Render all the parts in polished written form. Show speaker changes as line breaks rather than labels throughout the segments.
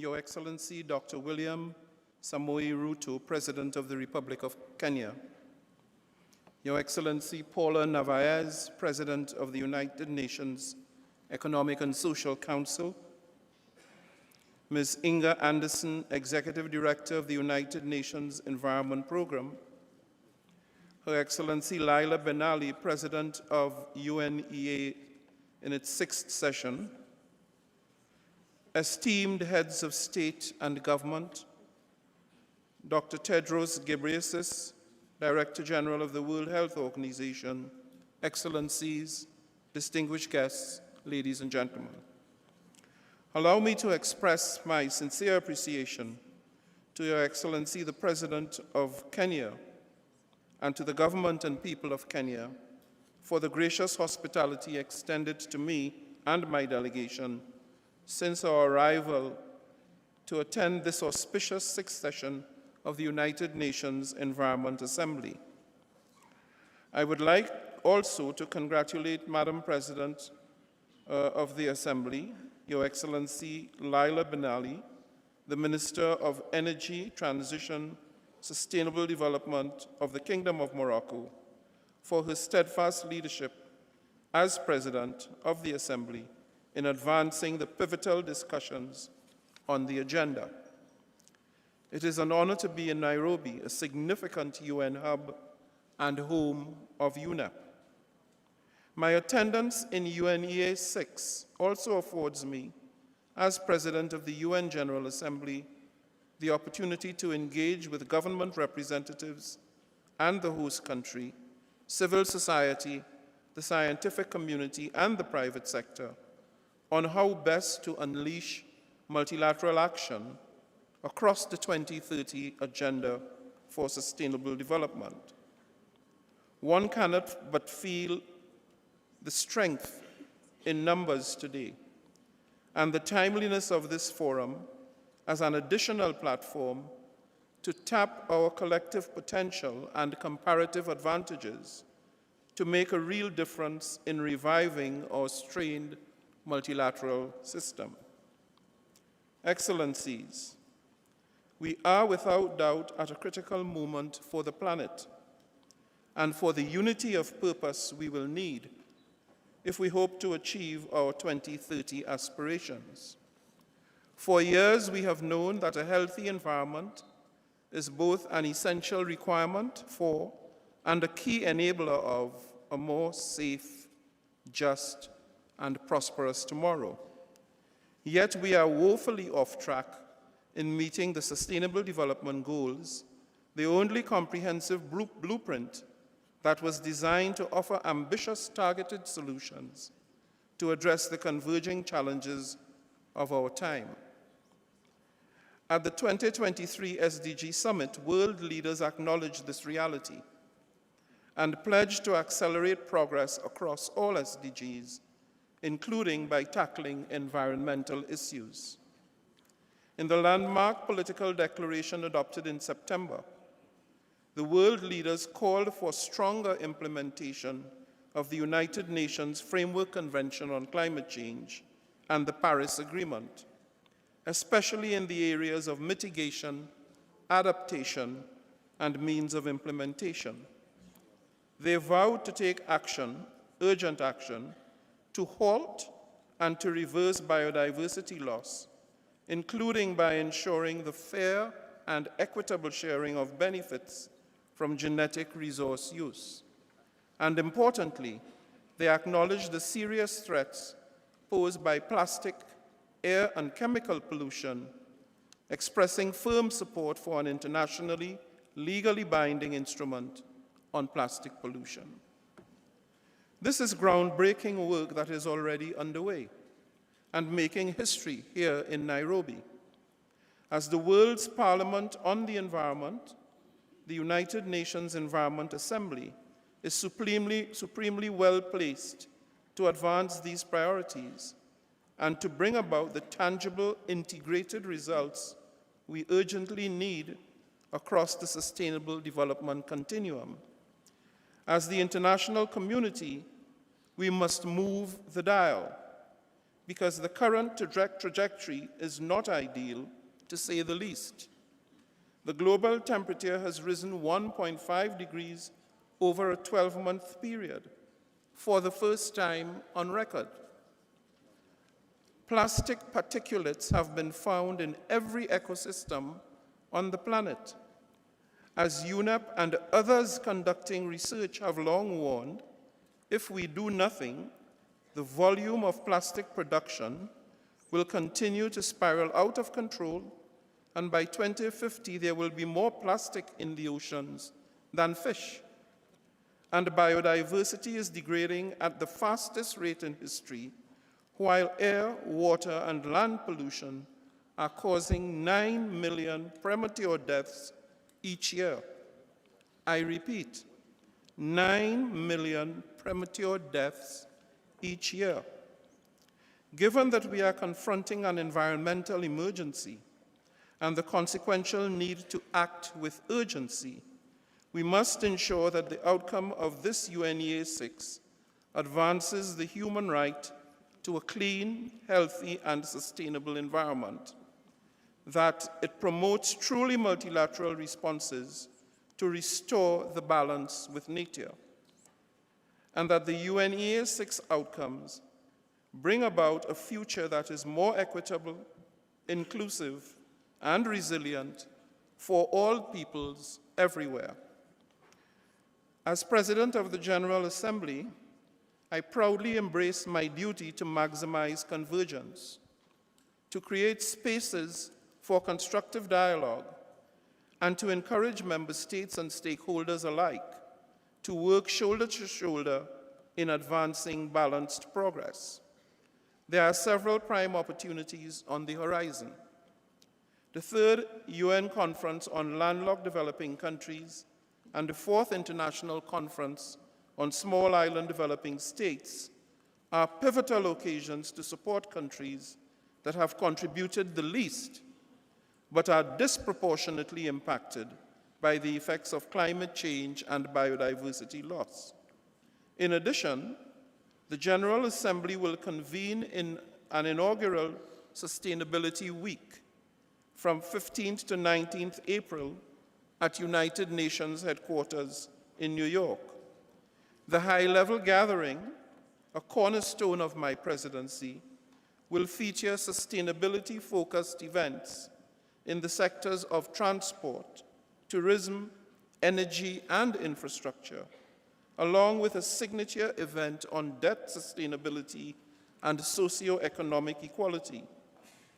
Your Excellency Dr. William Samoei Ruto, President of the Republic of Kenya, Your Excellency Paula Narvaez, President of the United Nations Economic and Social Council, Ms. Inga Anderson, Executive Director of the United Nations Environment Programme, Her Excellency Laila Ben-Ali, President of UNEA in its 6th session, esteemed heads of state and government, Dr. Tedros Ghebreyesus, Director General of the World Health Organization, Excellencies, distinguished guests, ladies and gentlemen. Allow me to express my sincere appreciation to Your Excellency, the President of Kenya, and to the government and people of Kenya for the gracious hospitality extended to me and my delegation since our arrival to attend this auspicious 6th session of the United Nations Environment Assembly. I would like also to congratulate Madam President of the Assembly, Your Excellency Laila Ben-Ali, the Minister of Energy, Transition, Sustainable Development of the Kingdom of Morocco, for her steadfast leadership as President of the Assembly in advancing the pivotal discussions on the agenda. It is an honor to be in Nairobi, a significant UN hub and home of UNEP. My attendance in UNEA-6 also affords me, as President of the UN General Assembly, the opportunity to engage with government representatives and the host country, civil society, the scientific community, and the private sector on how best to unleash multilateral action across the 2030 Agenda for Sustainable Development. One cannot but feel the strength in numbers today and the timeliness of this forum as an additional platform to tap our collective potential and comparative advantages to make a real difference in reviving our strained multilateral system. Excellencies, we are without doubt at a critical moment for the planet and for the unity of purpose we will need if we hope to achieve our 2030 aspirations. For years, we have known that a healthy environment is both an essential requirement for and a key enabler of a more safe, just, and prosperous tomorrow. Yet we are woefully off track in meeting the Sustainable Development Goals, the only comprehensive blueprint that was designed to offer ambitious, targeted solutions to address the converging challenges of our time. At the 2023 SDG Summit, world leaders acknowledged this reality and pledged to accelerate progress across all SDGs, including by tackling environmental issues. In the landmark political declaration adopted in September, the world leaders called for stronger implementation of the United Nations Framework Convention on Climate Change and the Paris Agreement, especially in the areas of mitigation, adaptation, and means of implementation. They vowed to take action, urgent action, to halt and to reverse biodiversity loss, including by ensuring the fair and equitable sharing of benefits from genetic resource use. And importantly, they acknowledged the serious threats posed by plastic, air, and chemical pollution, expressing firm support for an internationally, legally binding instrument on plastic pollution. This is groundbreaking work that is already underway and making history here in Nairobi. As the world's Parliament on the Environment, the United Nations Environment Assembly is supremely well placed to advance these priorities and to bring about the tangible, integrated results we urgently need across the sustainable development continuum. As the international community, we must move the dial because the current trajectory is not ideal, to say the least. The global temperature has risen 1.5 degrees over a 12-month period, for the first time on record. Plastic particulates have been found in every ecosystem on the planet. As UNEP and others conducting research have long warned, if we do nothing, the volume of plastic production will continue to spiral out of control, and by 2050 there will be more plastic in the oceans than fish. And biodiversity is degrading at the fastest rate in history, while air, water, and land pollution are causing 9 million premature deaths each year. I repeat, 9 million premature deaths each year. Given that we are confronting an environmental emergency and the consequential need to act with urgency, we must ensure that the outcome of this UNEA-6 advances the human right to a clean, healthy, and sustainable environment, that it promotes truly multilateral responses to restore the balance with nature, and that the UNEA-6 outcomes bring about a future that is more equitable, inclusive, and resilient for all peoples everywhere. As President of the General Assembly, I proudly embrace my duty to maximize convergence, to create spaces for constructive dialogue, and to encourage member states and stakeholders alike to work shoulder to shoulder in advancing balanced progress. There are several prime opportunities on the horizon. The third UN Conference on Landlocked Developing Countries and the fourth International Conference on Small Island Developing States are pivotal occasions to support countries that have contributed the least but are disproportionately impacted by the effects of climate change and biodiversity loss. In addition, the General Assembly will convene in an inaugural Sustainability Week from 15th to 19th April at United Nations headquarters in New York. The high-level gathering, a cornerstone of my presidency, will feature sustainability-focused events in the sectors of transport, tourism, energy, and infrastructure, along with a signature event on debt sustainability and socio-economic equality,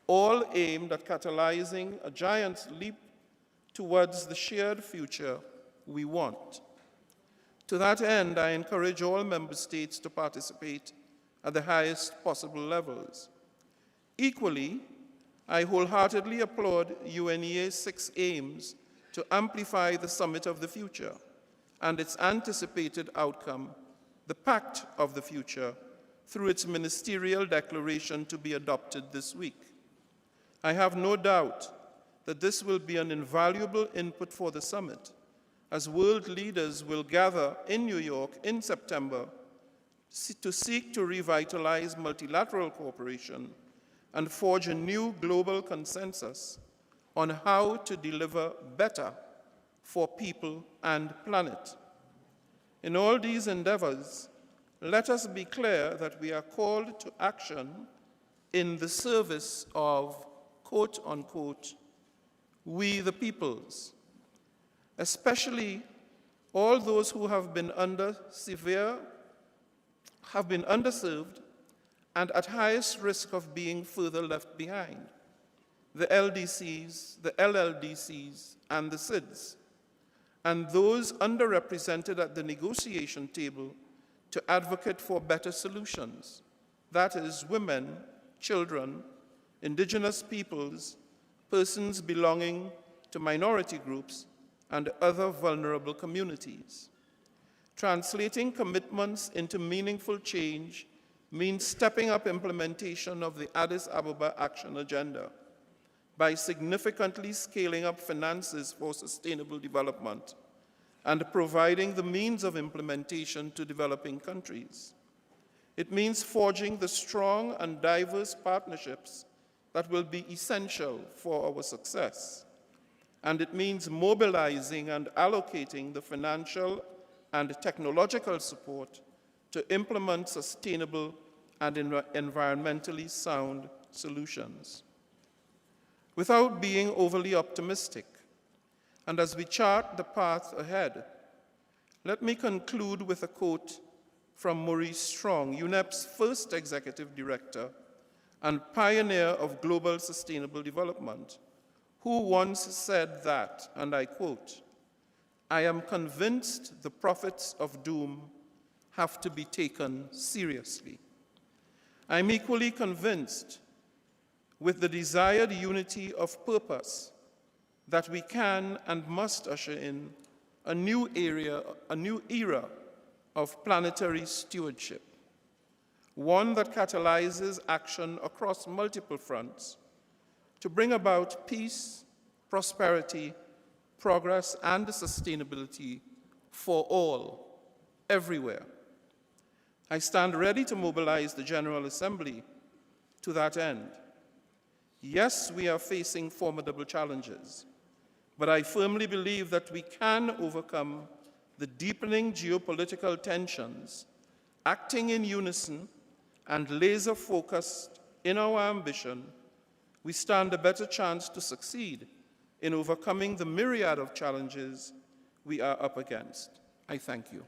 all aimed at catalyzing a giant leap towards the shared future we want. To that end, I encourage all member states to participate at the highest possible levels. Equally, I wholeheartedly applaud UNEA-6 aims to amplify the Summit of the Future and its anticipated outcome, the Pact of the Future, through its ministerial declaration to be adopted this week. I have no doubt that this will be an invaluable input for the summit, as world leaders will gather in New York in September to seek to revitalize multilateral cooperation and forge a new global consensus on how to deliver better for people and planet. In all these endeavors, let us be clear that we are called to action in the service of, quote unquote, we the peoples, especially all those who have been underserved and at highest risk of being further left behind, the LDCs, the LLDCs, and the SIDS, and those underrepresented at the negotiation table to advocate for better solutions, that is, women, children, indigenous peoples, persons belonging to minority groups, and other vulnerable communities. Translating commitments into meaningful change means stepping up implementation of the Addis Ababa Action Agenda by significantly scaling up finances for sustainable development and providing the means of implementation to developing countries. It means forging the strong and diverse partnerships that will be essential for our success. And it means mobilizing and allocating the financial and technological support to implement sustainable and environmentally sound solutions. Without being overly optimistic, and as we chart the path ahead, let me conclude with a quote from Maurice Strong, UNEP's first executive director and pioneer of global sustainable development, who once said that, and I quote, "I am convinced the prophets of doom have to be taken seriously. I'm equally convinced with the desired unity of purpose that we can and must usher in a new era of planetary stewardship, one that catalyzes action across multiple fronts to bring about peace, prosperity, progress, and sustainability for all, everywhere. I stand ready to mobilize the General Assembly to that end. Yes, we are facing formidable challenges, but I firmly believe that we can overcome the deepening geopolitical tensions, acting in unison and laser-focused in our ambition. We stand a better chance to succeed in overcoming the myriad of challenges we are up against. I thank you.